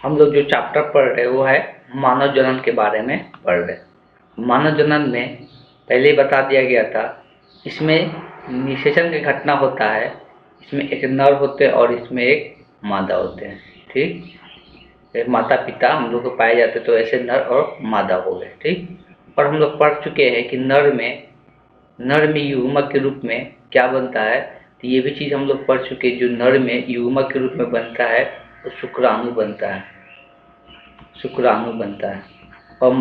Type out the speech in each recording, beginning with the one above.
हम लोग जो चैप्टर पढ़ रहे हैं वो है मानव जनन के बारे में पढ़ रहे हैं। मानव जनन में पहले ही बता दिया गया था, इसमें निषेचन की घटना होता है। इसमें एक नर होते हैं और इसमें एक मादा होते हैं। ठीक, एक माता पिता हम लोग को पाए जाते, तो ऐसे नर और मादा हो गए। ठीक, और हम लोग पढ़ चुके हैं कि नर में युग्मक के रूप में क्या बनता है। तो ये भी चीज़ हम लोग पढ़ चुके हैं, जो नर में युग्मक के रूप में बनता है वो शुक्राणु बनता है, शुक्राणु बनता है। और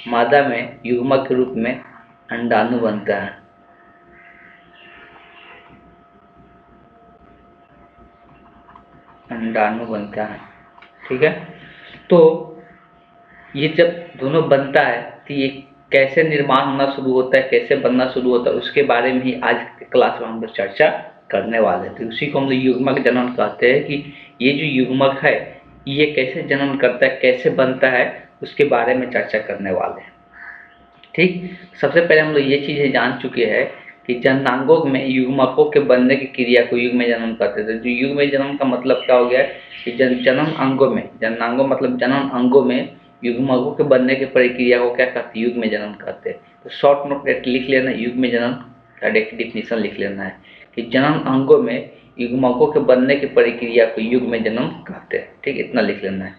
मादा में युग्मक के रूप में अंडाणु बनता है। अंडाणु बनता है। ठीक है, तो ये जब दोनों बनता है तो ये कैसे निर्माण होना शुरू होता है, कैसे बनना शुरू होता है, उसके बारे में ही आज के क्लास में हम लोग चर्चा करने वाले थे। उसी को हम लोग युग्मक जनन कहते हैं कि ये जो युग्मक है ये कैसे जनन करता है, कैसे बनता है, उसके बारे में चर्चा करने वाले हैं। ठीक, सबसे पहले हम लोग ये चीज़ें जान चुके हैं कि जननांगों में युग्मकों के बनने की क्रिया को युग्म जनन कहते थे। जो युग्म जनन का मतलब क्या हो गया कि जनन अंगों में, जननांगों मतलब जनन अंगों में युग्मकों के बनने की प्रक्रिया को क्या कहते हैं, युग्म जनन कहते हैं। तो शॉर्ट नोट लिख लेना, युग्म जनन का डेफिनेशन लिख लेना है कि जनन अंगों में युग्मकों के बनने की प्रक्रिया को युग्म जनन कहते हैं। ठीक, इतना लिख लेना है।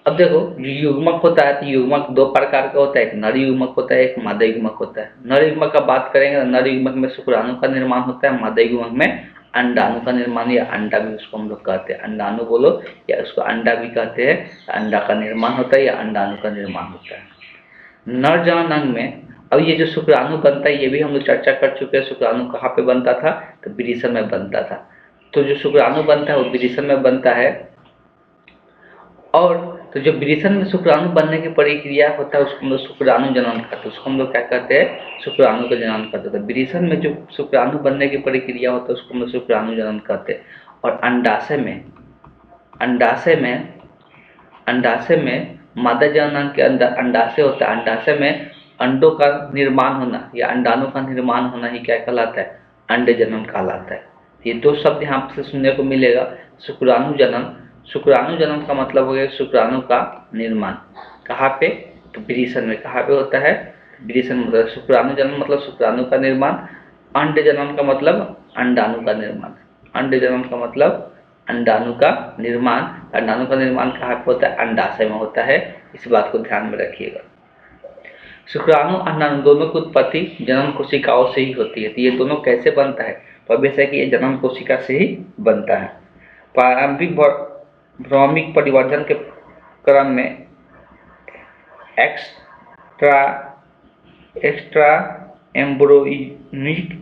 अब देखो, जो युग्मक होता है तो युग्मक दो प्रकार का होता है, एक नर युग्मक होता है, एक मादा युग्मक होता है। नर युग्मक का बात करेंगे तो नर युग्मक में शुक्राणु का निर्माण होता है, मादा युग्मक में अंडाणु का निर्माण, या अंडा भी उसको हम लोग कहते हैं, अंडाणु बोलो या उसको अंडा भी कहते हैं। अंडा का निर्माण होता है या अंडाणु का निर्माण होता है नर जनन अंग में। अब ये जो शुक्राणु बनता है ये भी हम लोग चर्चा कर चुके हैं। शुक्राणु कहाँ पे बनता था, तो वृषण में बनता था। तो जो शुक्राणु बनता है वो वृषण में बनता है। और तो जो वृषण में शुक्राणु बनने की प्रक्रिया होता है उसको हम लोग शुक्राणु जनन कहते हैं। उसको हम लोग क्या कहते हैं, शुक्राणु का जनन कहते हैं। वृषण में जो शुक्राणु बनने की प्रक्रिया होता है उसको हम लोग शुक्राणु जनन कहते हैं। और अंडाशय में मादा जनन के अंदर अंडाशय होता है। अंडाशय में अंडों का निर्माण होना या अंडाणु का निर्माण होना ही क्या कहलाता है, अंड जनन कहलाता है। ये दो शब्द यहाँ से सुनने को मिलेगा, शुक्राणु जनन। शुक्राणु जनन का मतलब हो गया शुक्राणु का निर्माण। कहाँ पे, तो वृषण में। कहाँ पे होता है, वृषण में। मतलब शुक्राणु जनन मतलब शुक्राणु का निर्माण। अंड जनन का मतलब अंडाणु का निर्माण। अंड जनन का मतलब अंडाणु का निर्माण। अंडाणु का निर्माण कहाँ पे होता है, अंडाशय में होता है। इस बात को ध्यान में रखिएगा। शुक्राणु अंडाणु दोनों की उत्पत्ति जनन कोशिकाओं से ही होती है। तो ये दोनों कैसे बनता है, तो अवश्य है कि ये जनन कोशिका से ही बनता है। प्रारंभिक भ्रौमिक परिवर्धन के क्रम में एक्स्ट्रा एम्ब्रोनिक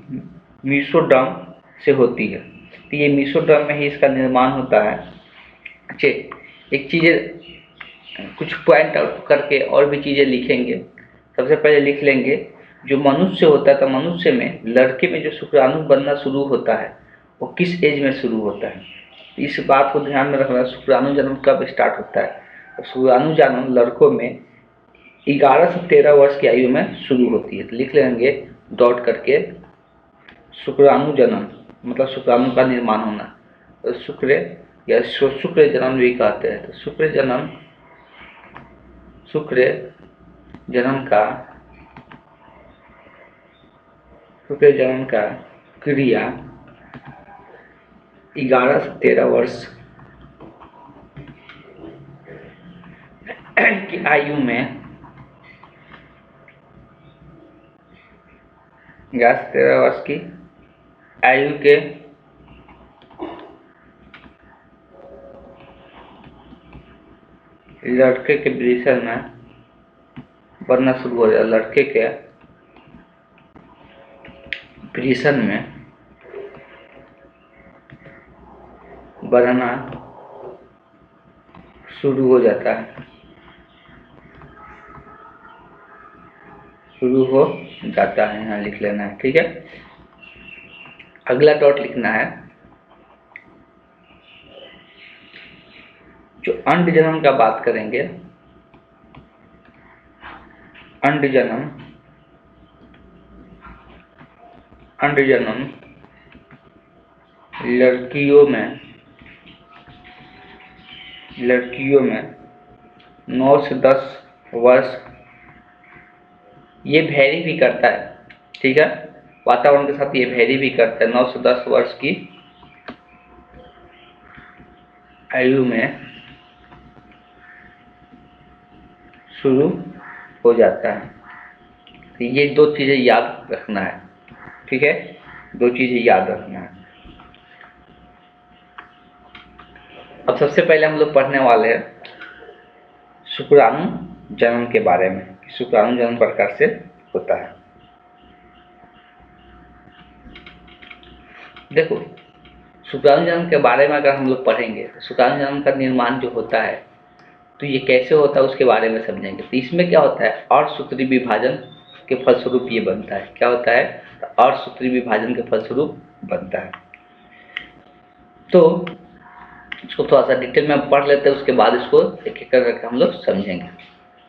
मीसोडर्म से होती है। तो ये मीसोडर्म में ही इसका निर्माण होता है। अच्छे, एक चीज़ें कुछ पॉइंट आउट करके और भी चीज़ें लिखेंगे। सबसे पहले लिख लेंगे, जो मनुष्य होता है तो मनुष्य में लड़के में जो शुक्राणु बनना शुरू होता है वो किस एज में शुरू होता है, इस बात को ध्यान में रखना। शुक्राणु जन्म कब स्टार्ट होता है, तो शुक्राणु जन्म लड़कों में 11 से 13 वर्ष की आयु में शुरू होती है। तो लिख लेंगे डॉट करके, शुक्राणु जन्म मतलब शुक्राणु का निर्माण होना। तो शुक्र या शुक्र जन्म भी कहते हैं। तो शुक्र जन्म का क्रिया 11 से 13 वर्ष की आयु में, 11 से 13 वर्ष की आयु के लड़के के वृषण में बनना शुरू हो जाए। लड़के के वृषण में बनना शुरू हो जाता है, यहाँ लिख लेना है। ठीक है, अगला डॉट लिखना है, जो अंड जनन का बात करेंगे। अंड जनन लड़कियों में लड़कियों में 9 से 10 वर्ष, ये वेरी भी करता है, ठीक है, वातावरण के साथ ये वेरी भी करता है। 9 से 10 वर्ष की आयु में शुरू हो जाता है। तो ये 2 चीज़ें याद रखना है, ठीक है, 2 चीज़ें याद रखना है। अब सबसे पहले हम लोग पढ़ने वाले हैं शुक्राणु जनन के बारे में, शुक्राणु जनन प्रकार से होता है। देखो, शुक्राणु जनन के बारे में अगर हम लोग पढ़ेंगे तो शुक्राणु जनन का निर्माण जो होता है तो ये कैसे होता है उसके बारे में समझेंगे। तो इसमें क्या होता है, अर्धसूत्री विभाजन के फलस्वरूप ये बनता है। क्या होता है, तो अर्धसूत्री विभाजन के फलस्वरूप बनता है। तो इसको थोड़ा सा डिटेल में पढ़ लेते हैं, उसके बाद इसको एक एक करके हम लोग समझेंगे।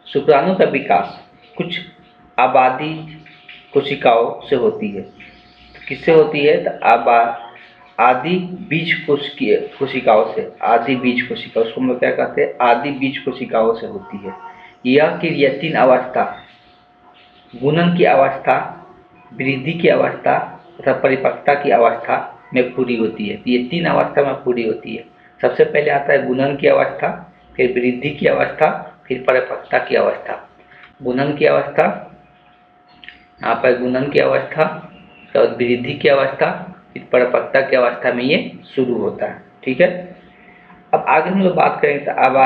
शुक्राणु का विकास कुछ आबादी कोशिकाओं से होती है। तो किससे होती है, तो आदि बीज कोशिकाओं से, आदि बीज कोशिका, उसको हम लोग क्या कहते हैं, आदि बीज कोशिकाओं से होती है। यह क्रिया 3 अवस्था, गुणन की अवस्था, वृद्धि की अवस्था तथा परिपक्वता की अवस्था में पूरी होती है। ये 3 अवस्था में पूरी होती है। सबसे पहले आता है गुणन की अवस्था, फिर वृद्धि की अवस्था, फिर परिपक्वता की अवस्था। गुणन की अवस्था, यहाँ पर गुणन की अवस्था, तो वृद्धि की अवस्था, फिर परिपक्वता की अवस्था में ये शुरू होता है, ठीक है। अब आगे हम लोग बात करेंगे तो अब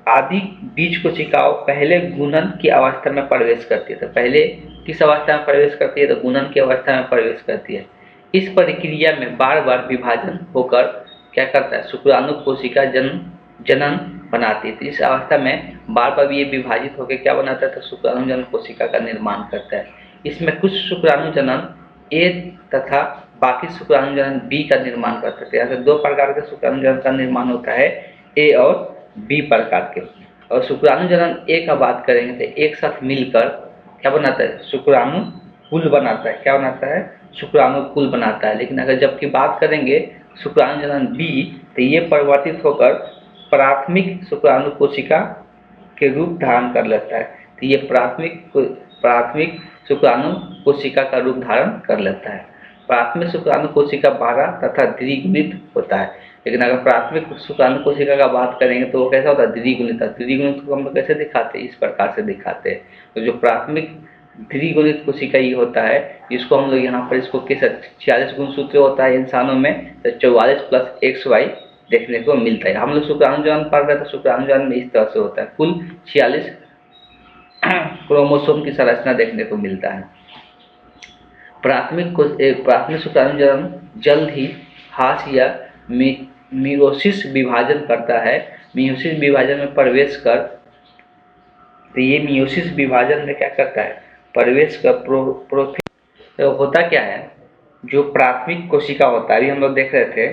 आदि बीज कोशिकाओं पहले गुणन की अवस्था में प्रवेश करती है। तो पहले किस अवस्था में प्रवेश करती है, तो गुणन की अवस्था में प्रवेश करती है। इस प्रक्रिया में बार बार विभाजन होकर क्या करता है, शुक्राणु कोशिका जनन बनाती है। तो इस अवस्था में बार बार ये विभाजित होकर क्या बनाता है, तो शुक्राणु जनन कोशिका का निर्माण करता है। इसमें कुछ शुक्राणु जनन ए तथा बाकी शुक्राणु जनन बी का निर्माण करते थे। ऐसे 2 प्रकार के शुक्राणु जनन का निर्माण होता है, ए और बी प्रकार के। और शुक्राणु जनन ए का बात करेंगे तो एक साथ मिलकर क्या बनाता है, शुक्राणु कुल बनाता है। क्या बनाता है, शुक्राणु कुल बनाता है। लेकिन अगर जबकि बात करेंगे शुक्राणु जनन बी, तो ये परिवर्तित होकर प्राथमिक शुक्राणु कोशिका के रूप धारण कर लेता है। तो ये प्राथमिक शुक्राणु कोशिका का रूप धारण कर लेता है। प्राथमिक शुक्राणु कोशिका 12 तथा द्विगुणित होता है। लेकिन अगर प्राथमिक शुक्राणु कोशिका का बात करेंगे तो वो कैसा होता है, द्विगुणित। द्विगुणित को हम लोग कैसे दिखाते हैं, इस प्रकार से दिखाते हैं। तो जो प्राथमिक द्विगुणित कोशिका ये होता है, इसको हम लोग यहाँ पर इसको कैसे 46 गुणसूत्र होता है इंसानों में, तो 44 प्लस XY देखने को मिलता है। हम लोग शुक्राणु जनन पढ़ रहे थे, शुक्राणु जनन में इस तरह से होता है, कुल 46 क्रोमोसोम की संरचना देखने को मिलता है। प्राथमिक शुक्राणु जनन जल्द ही हास या मियोसिस विभाजन करता है। मियोसिस विभाजन में प्रवेश कर, तो ये मियोसिस विभाजन में क्या करता है, प्रवेश कर तो होता क्या है, जो प्राथमिक कोशिका होता है, अभी हम लोग देख रहे थे,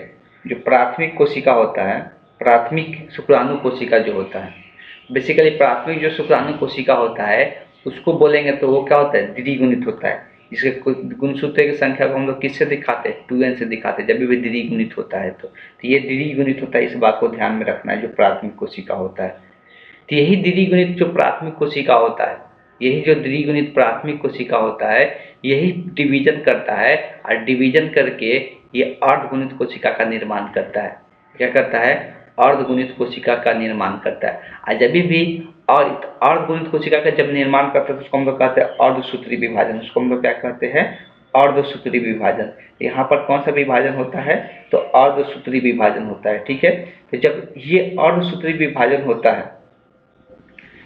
जो प्राथमिक कोशिका होता है, प्राथमिक शुक्राणु कोशिका जो होता है, बेसिकली प्राथमिक जो शुक्राणु कोशिका होता है उसको बोलेंगे तो वो क्या होता है, द्विगुणित होता है। इसके गुणसूत्र की संख्या को हम लोग किससे दिखाते हैं, 2n से दिखाते हैं जब भी द्विगुणित होता है। तो ये द्विगुणित होता है, इस बात को ध्यान में रखना है, जो प्राथमिक कोशिका होता है। तो यही द्विगुणित जो प्राथमिक कोशिका होता है, यही जो द्विगुणित प्राथमिक कोशिका होता है, यही डिवीजन करता है, और डिवीजन करके ये अर्धगुणित कोशिका का निर्माण करता है। क्या करता है, अर्धगुणित कोशिका का निर्माण करता है। और जब भी अर्धगुणित कोशिका का जब निर्माण करता है तो उसको हम लोग कहते हैं अर्धसूत्री विभाजन। उसको हम लोग क्या कहते हैं, अर्धसूत्री विभाजन। यहाँ पर कौन सा विभाजन होता है, तो अर्धसूत्री विभाजन होता है, ठीक है। तो जब ये अर्धसूत्री विभाजन होता है,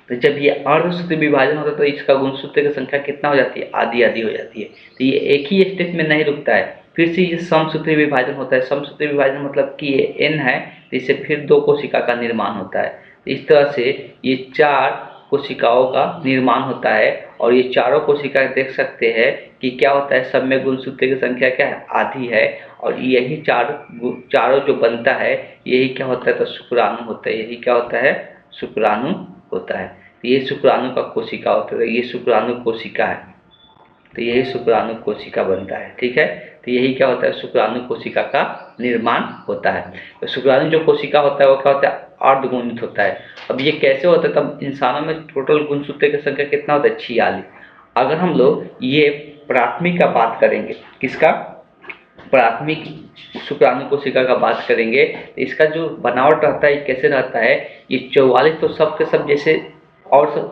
तो जब ये अर्धसूत्री विभाजन होता है तो इसका गुणसूत्र की संख्या कितना हो जाती है, आधी आधी हो जाती है। तो ये एक ही स्टेप में नहीं रुकता है, फिर से ये समसूत्री विभाजन होता है। समसूत्री विभाजन मतलब कि ये n है, तो इससे फिर 2 कोशिका का निर्माण होता है। तो इस तरह से ये 4 कोशिकाओं का निर्माण होता है, और ये चारों कोशिका देख सकते हैं कि क्या होता है, सब में गुणसूत्र की संख्या क्या है, आधी है। और यही चारों जो बनता है यही क्या होता है, तो शुक्राणु होता है। यही क्या होता है, शुक्राणु होता है। तो ये शुक्राणु का कोशिका होता है, ये शुक्राणु कोशिका है। तो यही शुक्राणु कोशिका बनता है, ठीक है। तो यही क्या होता है, शुक्राणु कोशिका का निर्माण होता है। तो शुक्राणु जो कोशिका होता है वो क्या होता है, अर्धगुणित होता है। अब ये कैसे होता है, तब इंसानों में टोटल गुणसूत्र की संख्या कितना होता है, 46। अगर हम लोग ये प्राथमिक का बात करेंगे, किसका, प्राथमिक शुक्राणु कोशिका का बात करेंगे, तो इसका जो बनावट रहता है कैसे रहता है, ये 44 तो सब के सब जैसे और सब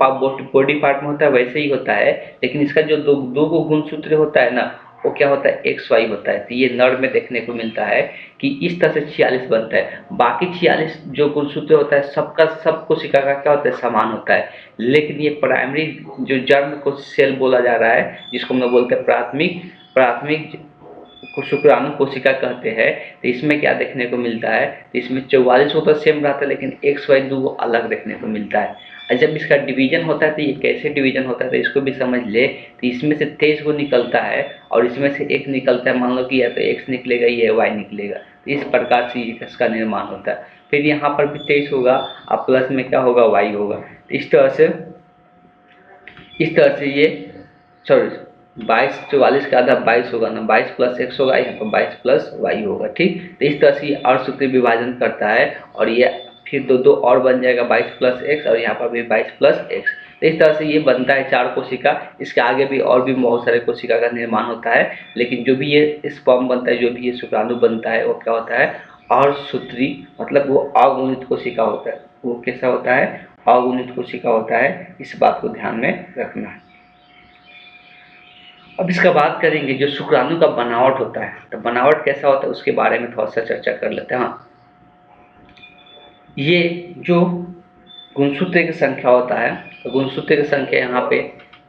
बॉडी पार्ट में होता है वैसे ही होता है, लेकिन इसका जो दो गो गुणसूत्र होता है ना, वो क्या होता है, एक्स वाई होता है। तो ये नर में देखने को मिलता है कि इस तरह से 46 बनता है। बाकी 46 जो गुणसूत्र होता है सबका सब कोशिका का क्या होता है, समान होता है। लेकिन ये प्राइमरी जो जर्म को सेल बोला जा रहा है, जिसको हम लोग बोलते हैं प्राथमिक प्राथमिक को शुक्राणु कोशिका कहते हैं, तो इसमें क्या देखने को मिलता है, तो इसमें 44 होता सेम रहता है, लेकिन एक्स वाई दो अलग देखने को मिलता है। और जब इसका डिवीजन होता है तो ये कैसे डिवीजन होता है, तो इसको भी समझ ले। तो इसमें से 23 को निकलता है और इसमें से एक निकलता है, मान लो कि या तो एक्स निकलेगा या वाई निकलेगा। तो इस प्रकार से इसका निर्माण होता है। फिर यहाँ पर भी 23 होगा और प्लस में क्या होगा, वाई होगा। इस तरह से ये सॉरी 22 44 का आधा 22 होगा ना, 22 प्लस एक्स होगा, यहाँ पर 22 प्लस वाई होगा। ठीक, तो इस तरह से ये अर्धसूत्री विभाजन करता है और ये फिर दो और बन जाएगा 22 प्लस एक्स और यहाँ पर भी 22 प्लस एक्स। तो इस तरह से ये बनता है 4 कोशिका। इसके आगे भी और भी बहुत सारे कोशिका का निर्माण होता है, लेकिन जो भी ये स्पर्म बनता है, जो भी ये शुक्राणु बनता है, वो क्या होता है, अर्धसूत्री, मतलब वो अगुणित कोशिका होता है। वो कैसा होता है, अगुणित कोशिका होता है। इस बात को ध्यान में रखना है। अब इसका बात करेंगे जो शुक्राणु का बनावट होता है, तो बनावट कैसा होता है उसके बारे में थोड़ा सा चर्चा कर लेते हैं। हाँ, ये जो गुणसूत्र की संख्या होता है, तो गुणसूत्र की संख्या यहाँ पे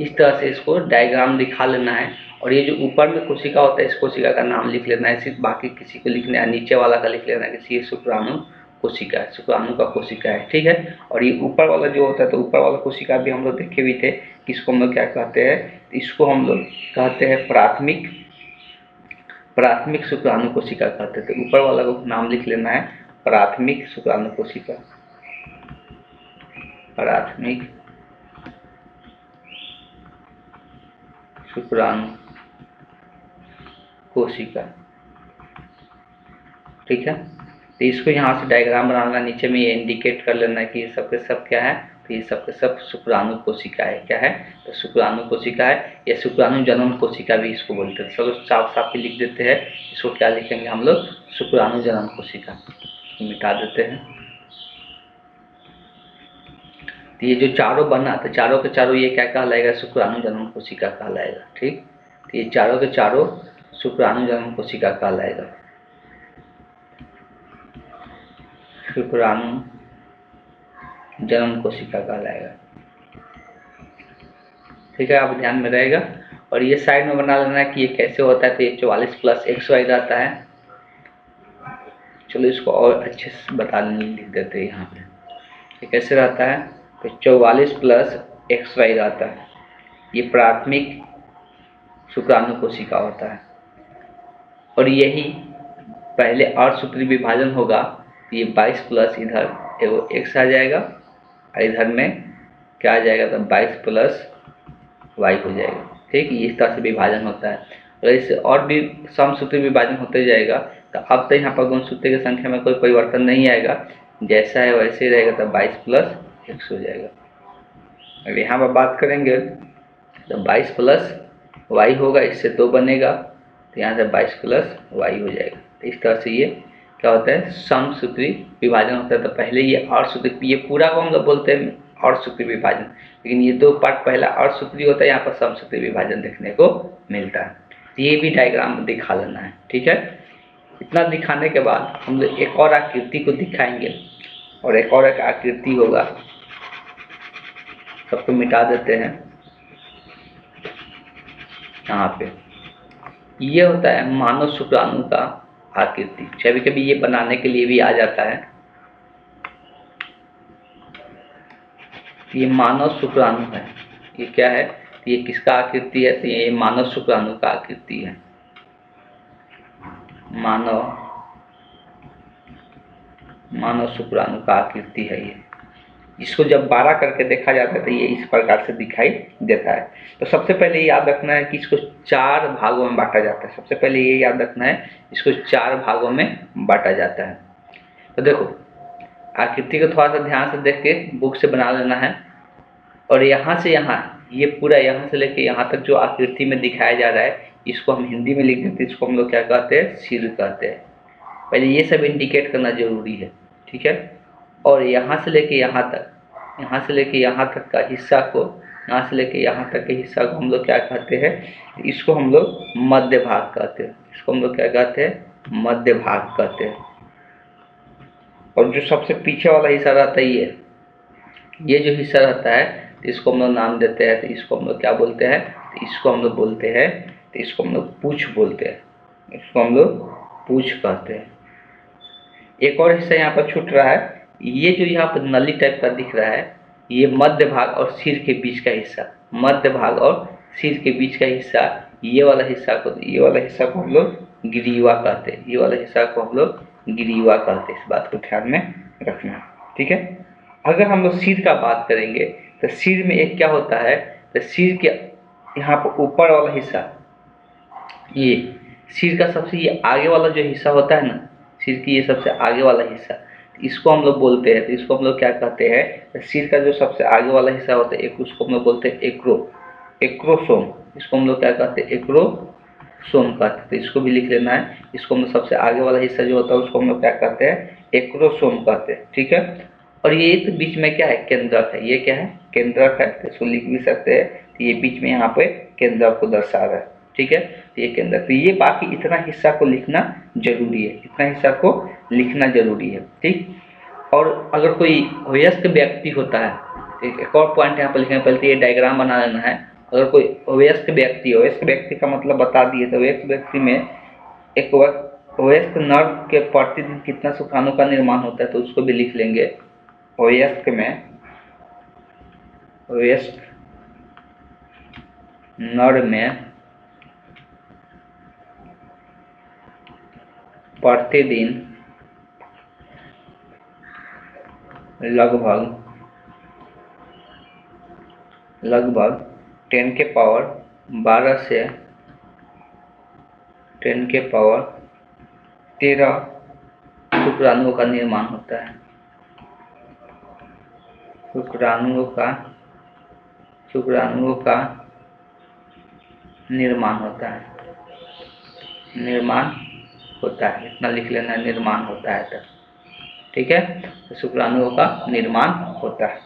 इस तरह से इसको डायग्राम दिखा लेना है। और ये जो ऊपर में कोशिका होता है, इस कोशिका का नाम लिख लेना है, सिर्फ बाकी किसी को लिखना है, नीचे वाला का लिख लेना है कि ये शुक्राणु कोशिका है, शुक्राणु का कोशिका है। ठीक है, और ये ऊपर वाला जो होता है, तो ऊपर वाला कोशिका भी हम लोग देखे भी थे, इसको हम लोग क्या कहते हैं, इसको हम लोग कहते हैं प्राथमिक शुक्राणु कोशिका कहते हैं। तो ऊपर वाला को नाम लिख लेना है प्राथमिक शुक्राणु कोशिका, प्राथमिक शुक्राणु कोशिका। ठीक है, तो इसको यहाँ से डायग्राम बनाना, नीचे में ये इंडिकेट कर लेना कि ये सब के सब क्या है, तो ये सब के सब शुक्राणु कोशिका है। क्या है, तो शुक्राणु कोशिका है, या शुक्राणु जनन कोशिका भी इसको बोलते हैं। चलो साफ साफ ही लिख देते हैं, इसको क्या लिखेंगे हम लोग, शुक्राणु जनन कोशिका, मिटा देते हैं। तो ये जो चारों बना, तो चारों के चारों ये क्या कहलाएगा, शुक्राणु जनन कोशिका कहलाएगा। ठीक, तो ये चारों के चारों शुक्राणु जनन कोशिका कहलाएगा, शुक्राणु जनन कोशिका कहलाएगा। ठीक है, आप ध्यान में रहेगा। और ये साइड में बना लेना है कि ये कैसे होता है, तो ये 44 प्लस एक्स वाई रहता है। चलो इसको और अच्छे से बता लिख देते हैं यहाँ पे, ये कैसे रहता है, तो 44 प्लस एक्स वाई रहता है। ये प्राथमिक शुक्राणु कोशिका होता है। और यही पहले अर्धसूत्री विभाजन होगा, तो ये 22 प्लस इधर एक्स आ जाएगा और इधर में क्या आ जाएगा, तो 22 प्लस वाई हो जाएगा। ठीक, इस तरह से विभाजन होता है। और इससे और भी समसूत्री विभाजन होते जाएगा। तो अब तो यहाँ पर गुणसूत्र की संख्या में कोई परिवर्तन नहीं आएगा, जैसा है वैसे ही रहेगा, तो 22 प्लस एक्स हो जाएगा। अब यहाँ पर बात करेंगे तो 22 प्लस वाई होगा, इससे 2 बनेगा, तो यहाँ से 22 प्लस वाई हो जाएगा। तो इस तरह से ये क्या होता है, समसूत्री विभाजन होता है। तो पहले ये अर्धसूत्री, ये पूरा को हम लोग बोलते हैं अर्धसूत्री विभाजन, लेकिन ये 2 पार्ट, पहला अर्धसूत्री होता है, यहाँ पर समसूत्री विभाजन देखने को मिलता है। तो ये भी डायग्राम दिखा लेना है। ठीक है, इतना दिखाने के बाद हम लोग एक और आकृति को दिखाएंगे, और एक और आकृति होगा, सबको मिटा देते हैं यहाँ पे। ये होता है मानव शुक्राणु का आकृति। कभी कभी ये बनाने के लिए भी आ जाता है। ये मानव शुक्राणु है, ये क्या है, ये किसका आकृति है, तो ये मानव शुक्राणु का आकृति है, मानव शुक्राणु का आकृति है इसको जब 12 करके देखा जाता है तो ये इस प्रकार से दिखाई देता है। तो सबसे पहले याद रखना है कि इसको 4 भागों में बांटा जाता है। सबसे पहले ये याद रखना है इसको 4 भागों में बांटा जाता है। तो देखो आकृति को थोड़ा सा ध्यान से देख के बुक से बना लेना है, और यहाँ से यहाँ ये पूरा यहाँ से लेके यहाँ तक जो आकृति में दिखाया जा रहा है इसको हम हिंदी में लिख देते हैं। इसको हम लोग क्या कहते हैं, सिर कहते हैं। पहले ये सब इंडिकेट करना जरूरी है, ठीक है। और यहाँ से लेके यहाँ तक, यहाँ से लेके यहाँ तक का हिस्सा को, यहाँ से लेके यहाँ तक के हिस्सा को हम लोग क्या कहते हैं, इसको हम लोग मध्य भाग कहते हैं। इसको हम लोग क्या कहते हैं, मध्य भाग कहते हैं। और जो सबसे पीछे वाला हिस्सा रहता है ये जो हिस्सा रहता है तो इसको हम लोग नाम देते हैं। तो इसको हम लोग क्या बोलते हैं, तो इसको हम लोग बोलते हैं, तो इसको हम लोग पूंछ बोलते हैं। इसको हम लोग पूंछ कहते हैं। एक और हिस्सा यहाँ पर छूट रहा है, ये जो यहाँ पर नली टाइप का दिख रहा है ये मध्य भाग और सिर के बीच का हिस्सा, मध्य भाग और सिर के बीच का हिस्सा, ये वाला हिस्सा को हम लोग ग्रीवा कहते हैं। ये वाला हिस्सा को हम लोग ग्रीवा कहते हैं। इस बात को ध्यान में रखना, ठीक है। अगर हम लोग सिर का बात करेंगे तो सिर में एक क्या होता है, तो सिर के यहाँ पर ऊपर वाला हिस्सा, ये सिर का सबसे ये आगे वाला जो हिस्सा होता है ना, सिर की ये सबसे आगे वाला हिस्सा, इसको हम लोग बोलते हैं। तो इसको हम लोग क्या कहते हैं, तो सिर का जो सबसे आगे वाला हिस्सा होता है एक, उसको हम लोग बोलते हैं एक्रोसोम। इसको हम लोग क्या कहते हैं, एक्रोसोम कहते हैं। तो इसको भी लिख लेना है। इसको हम लोग सबसे आगे वाला हिस्सा जो होता है उसको हम लोग क्या कहते हैं, एक्रोसोम कहते हैं, ठीक है। और ये तो बीच में क्या है, केंद्रक है। ये क्या है, केंद्रक है। तो इसको लिख भी सकते हैं। तो ये बीच में यहाँ पे केंद्रक को दर्शा रहा है, ठीक है। तो ये केंद्र, तो ये बाकी इतना हिस्सा को लिखना जरूरी है, इतना हिस्सा को लिखना जरूरी है, ठीक। और अगर कोई वयस्क व्यक्ति होता है, एक और पॉइंट यहाँ पर लिखना, पहले ये डायग्राम बना लेना है। अगर कोई वयस्क व्यक्ति का मतलब बता दिए, तो वयस्क व्यक्ति में एक वयस्क नर के प्रतिदिन कितना शुक्राणु का निर्माण होता है, तो उसको भी लिख लेंगे। वयस्क नर में प्रतिदिन लगभग 10 के पावर 12 से 10 के पावर 13 शुक्राणुओं का निर्माण होता है। शुक्राणुओं का निर्माण होता है, इतना लिख लेना, निर्माण होता है, तब ठीक है। तो शुक्राणुओं का निर्माण होता है।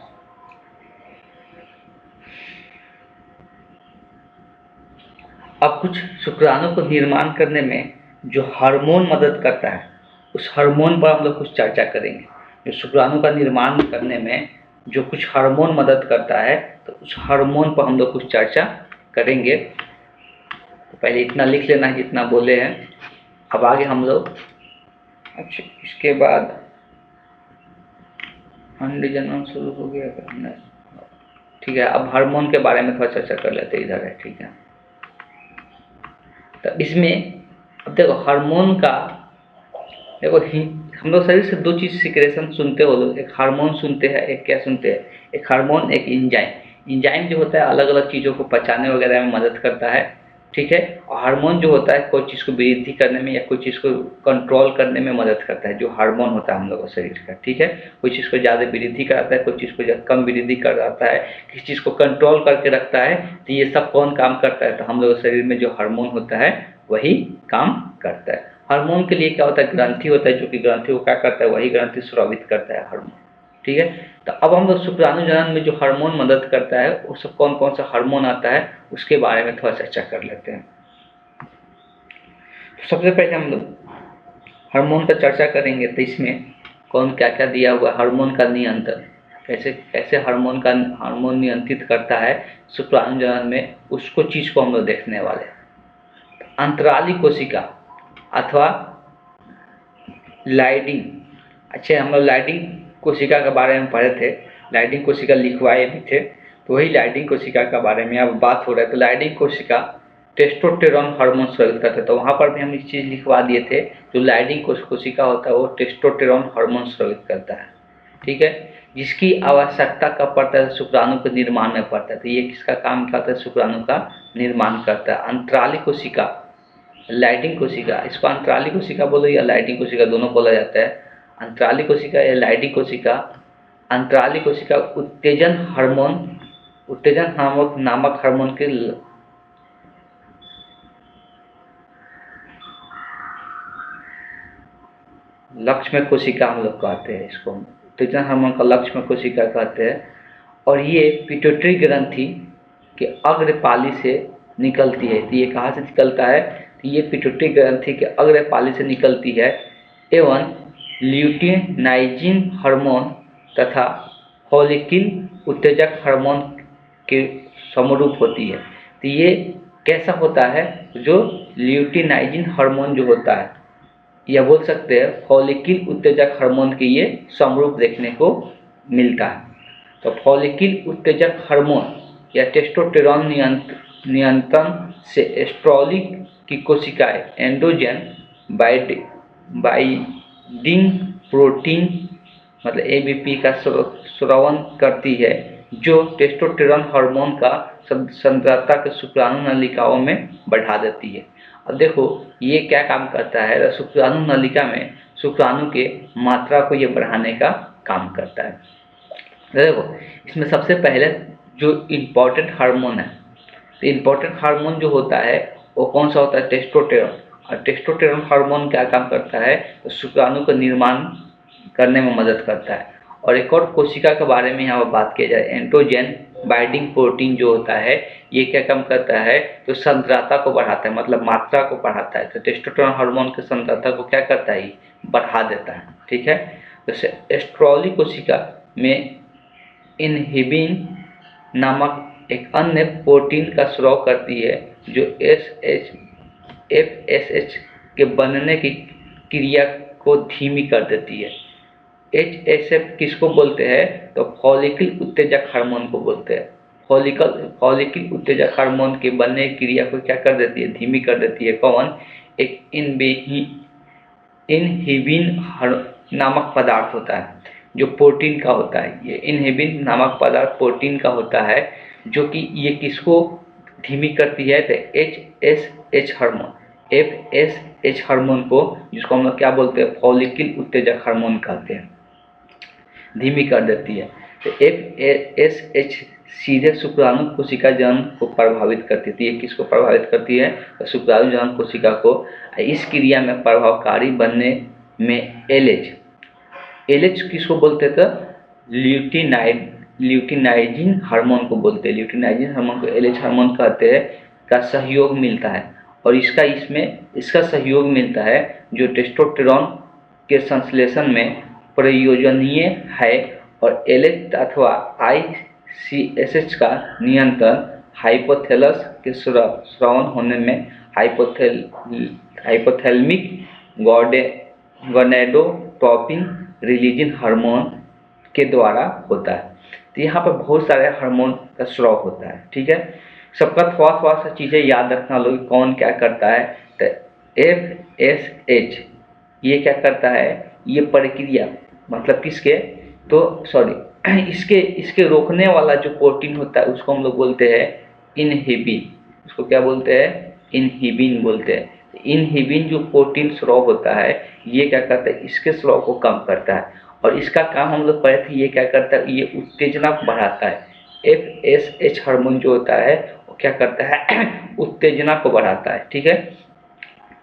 अब कुछ शुक्राणु को निर्माण करने में जो हार्मोन मदद करता है उस हार्मोन पर हम लोग कुछ चर्चा करेंगे। जो शुक्राणु का निर्माण करने में जो कुछ हार्मोन मदद करता है तो उस हार्मोन पर हम लोग कुछ चर्चा करेंगे। तो पहले इतना लिख लेना है जितना बोले हैं। अब आगे हम लोग, अच्छा इसके बाद अंड जन्म शुरू हो गया, ठीक है। अब हार्मोन के बारे में थोड़ा चर्चा कर लेते हैं, इधर है, ठीक है। तो इसमें अब देखो हार्मोन का, देखो हम लोग शरीर से 2 चीज़ सिक्रेशन सुनते हो लोग, एक हार्मोन सुनते हैं, एक क्या सुनते हैं, एक हार्मोन, एक इंजाइम। इंजाइम जो होता है अलग अलग चीज़ों को पचाने वगैरह में मदद करता है, ठीक है। और हार्मोन जो होता है कोई चीज़ को वृद्धि करने में या कोई चीज़ को कंट्रोल करने में मदद करता है, जो हार्मोन होता है हम लोग शरीर का, ठीक है। कोई चीज़ को ज़्यादा वृद्धि कराता है, कोई चीज़ को कम वृद्धि कराता है, किसी चीज़ को कंट्रोल करके रखता है। तो ये सब कौन काम करता है, तो हम लोग शरीर में जो हार्मोन होता है वही काम करता है। हार्मोन के लिए क्या होता है, ग्रंथि होता है, जो कि ग्रंथि को क्या करता है, वही ग्रंथि स्रावित करता है हार्मोन, ठीक है। तो अब हम लोग शुक्राणु जनन में जो हार्मोन मदद करता है वो सब कौन कौन सा हार्मोन आता है उसके बारे में थोड़ा चर्चा कर लेते हैं। तो सबसे पहले हम लोग हार्मोन पर चर्चा करेंगे। तो इसमें कौन क्या क्या दिया हुआ है, हार्मोन का नियंत्रण कैसे हार्मोन नियंत्रित करता है शुक्राणु जनन में, उसको चीज़ को हम लोग देखने वाले हैं। अंतराली कोशिका अथवा लाइडिंग, अच्छा हम लोग लाइडिंग कोशिका के बारे में पढ़े थे, लाइडिंग कोशिका लिखवाए भी थे, तो वही लाइडिंग कोशिका के बारे में अब बात हो रहा है। तो लाइडिंग कोशिका टेस्टोस्टेरोन हार्मोन स्रावित करते हैं, तो वहाँ पर भी हम एक चीज़ लिखवा दिए थे, जो लाइडिंग कोशिका होता है वो टेस्टोस्टेरोन हार्मोन स्रावित करता है, ठीक है, जिसकी आवश्यकता कब पड़ता है? शुक्राणु के निर्माण में पड़ता है। तो ये किसका काम करता है? शुक्राणु का निर्माण करता है। अंतराली कोशिका, लाइटिंग कोशिका, इसको अंतराली कोशिका बोलो या लाइटिंग कोशिका, दोनों बोला जाता है। अंतराली कोशिका या लाइटिंग कोशिका, अंतराली कोशिका उत्तेजन हार्मोन नामक हार्मोन के लक्ष्य में कोशिका हम लोग कहते हैं। इसको उत्तेजन हार्मोन का लक्ष्य में कोशिका कहते हैं। और ये पिट्यूटरी ग्रंथि के अग्रपाली से निकलती है। तो ये कहाँ से निकलता है? तो ये पिट्यूटरी ग्रंथि के अग्रपाली से निकलती है एवं ल्यूटिनाइजिन हार्मोन तथा फॉलिकल उत्तेजक हार्मोन के समरूप होती है। तो ये कैसा होता है? जो ल्यूटिनाइजिन हार्मोन जो होता है, या बोल सकते हैं फॉलिकल उत्तेजक हार्मोन के ये समरूप देखने को मिलता है। तो फॉलिकल उत्तेजक हार्मोन या टेस्टोस्टेरोन नियंत्रण से एस्ट्रोलिक की कोशिकाएं एंड्रोजन बाइंडिंग प्रोटीन मतलब एबीपी का स्रावन करती है, जो टेस्टोस्टेरोन हार्मोन का सांद्रता के शुक्राणु नलिकाओं में बढ़ा देती है। अब देखो ये क्या काम करता है? शुक्राणु नलिका में शुक्राणु के मात्रा को ये बढ़ाने का काम करता है। देखो इसमें सबसे पहले जो इम्पोर्टेंट हार्मोन है, तो इम्पोर्टेंट हार्मोन जो होता है वो कौन सा होता है? टेस्टोस्टेरोन। और टेस्टोस्टेरोन हार्मोन क्या काम करता है? तो शुक्राणु का निर्माण करने में मदद करता है। और एक और कोशिका के बारे में यहाँ पर बात की जाए, एंड्रोजन बाइंडिंग प्रोटीन जो होता है ये क्या काम करता है? तो सांद्रता को बढ़ाता है, मतलब मात्रा को बढ़ाता है। तो टेस्टोस्टेरोन हार्मोन की सांद्रता को क्या करता है? बढ़ा देता है। ठीक है, जैसे एस्ट्रोली कोशिका में इनहिबिन नामक एक अन्य प्रोटीन का स्राव करती है, जो FSH के बनने की क्रिया को धीमी कर देती है। HSF किसको बोलते हैं? तो फॉलिकल उत्तेजक हार्मोन को बोलते हैं। फॉलिकल उत्तेजक हार्मोन के बनने की क्रिया को क्या कर देती है? धीमी कर देती है। कौन? एक इनहिबिन नामक पदार्थ होता है जो प्रोटीन का होता है। ये इनहिबिन नामक पदार्थ प्रोटीन का होता है, जो कि ये किसको धीमी करती है? तो FSH हार्मोन, FSH हार्मोन को, जिसको हम लोग क्या बोलते हैं? फॉलिकल उत्तेजक हार्मोन कहते हैं, धीमी कर देती है। तो FSH सीधे शुक्राणु कोशिका जनन को प्रभावित करती है। ये किसको प्रभावित करती है? तो शुक्राणु जनन कोशिका को। इस क्रिया में प्रभावकारी बनने में LH किसको बोलते थे? ल्यूटिनाइजिन हार्मोन को बोलते हैं। ल्यूटिनाइजिन हार्मोन को LH हार्मोन कहते हैं, का सहयोग मिलता है। और इसका सहयोग मिलता है जो टेस्टोस्टेरोन के संश्लेषण में प्रयोजनीय है। और LH अथवा ICSH का नियंत्रण हाइपोथैलस के स्रावन होने में हाइपोथैलेमिक गोनेडोट्रोपिन रिलीजिंग हार्मोन के द्वारा होता है। तो यहाँ पर बहुत सारे हार्मोन का स्राव होता है। ठीक है, सबका थोड़ा सा चीज़ें याद रखना लोग, कौन क्या करता है। तो FSH ये क्या करता है? ये प्रक्रिया मतलब किसके? तो सॉरी इसके रोकने वाला जो प्रोटीन होता है उसको हम लोग बोलते हैं इनहिबिन। उसको क्या बोलते हैं? इनहिबिन बोलते हैं। इनहिबिन जो प्रोटीन स्राव होता है ये क्या करता है? इसके स्राव को कम करता है। और इसका काम हम लोग पढ़े थे, ये क्या करता है? ये उत्तेजना को बढ़ाता है। FSH हार्मोन जो होता है वो क्या करता है? उत्तेजना को बढ़ाता है। ठीक है,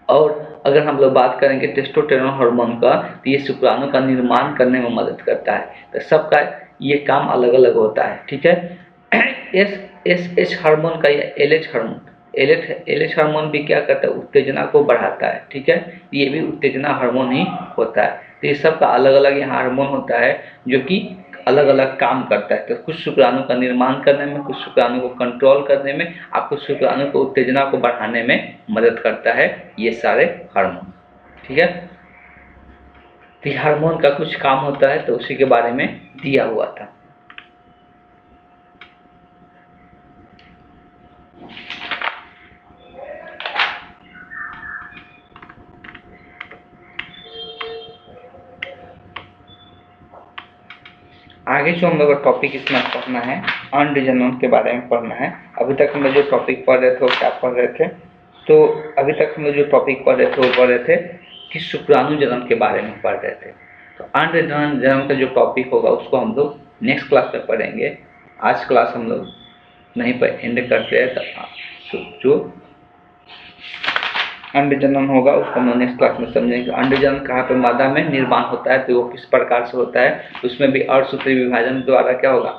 और अगर हम लोग बात करेंगे टेस्टोस्टेरोन हार्मोन का, तो ये शुक्राणु का निर्माण करने में मदद करता है। तो सबका ये काम अलग अलग होता है। ठीक है, FSH हार्मोन का या LH हार्मोन भी क्या करता है? उत्तेजना को बढ़ाता है। ठीक है, ये भी उत्तेजना हार्मोन ही होता है। तो ये सबका अलग अलग यहाँ हार्मोन होता है जो कि अलग अलग काम करता है। तो कुछ शुक्राणु का निर्माण करने में, कुछ शुक्राणु को कंट्रोल करने में, आप कुछ शुक्राणु को उत्तेजना को बढ़ाने में मदद करता है ये सारे हार्मोन। ठीक है, तो हार्मोन का कुछ काम होता है तो उसी के बारे में दिया हुआ था। आगे जो हम लोग का टॉपिक इसमें पढ़ना है अंड जनन के बारे में पढ़ना है। अभी तक हम लोग जो टॉपिक पढ़ रहे थे वो क्या पढ़ रहे थे, तो अभी तक हम लोग जो टॉपिक पढ़ रहे थे वो पढ़ रहे थे कि शुक्राणु जनन के बारे में पढ़ रहे थे। तो अंड जनन का जो टॉपिक होगा उसको हम लोग नेक्स्ट क्लास में पढ़ेंगे। आज क्लास हम लोग नहीं पर एंड करते हैं, तो जो अंड जनन होगा उसको हम नेक्स्ट क्लास में समझेंगे। अंड जनन कहाँ पे मादा में निर्माण होता है, तो वो किस प्रकार से होता है, उसमें भी अर्धसूत्री विभाजन द्वारा क्या होगा,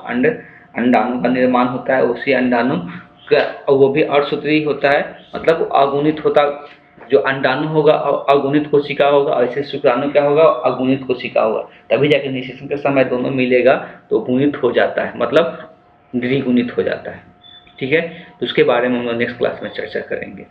अंडाणु का निर्माण होता है। उसी अंडाणु का, और वो भी अर्धसूत्री होता है, मतलब अगुणित होता, जो अंडाणु होगा अगुणित कोशिका होगा, और ऐसे शुक्राणु क्या होगा, अगुणित कोशिका होगा। तभी जाके निषेचन के समय दोनों मिलेगा तो गुणित हो जाता है, मतलब द्विगुणित हो जाता है। ठीक है, तो उसके बारे में हम लोग नेक्स्ट क्लास में चर्चा करेंगे।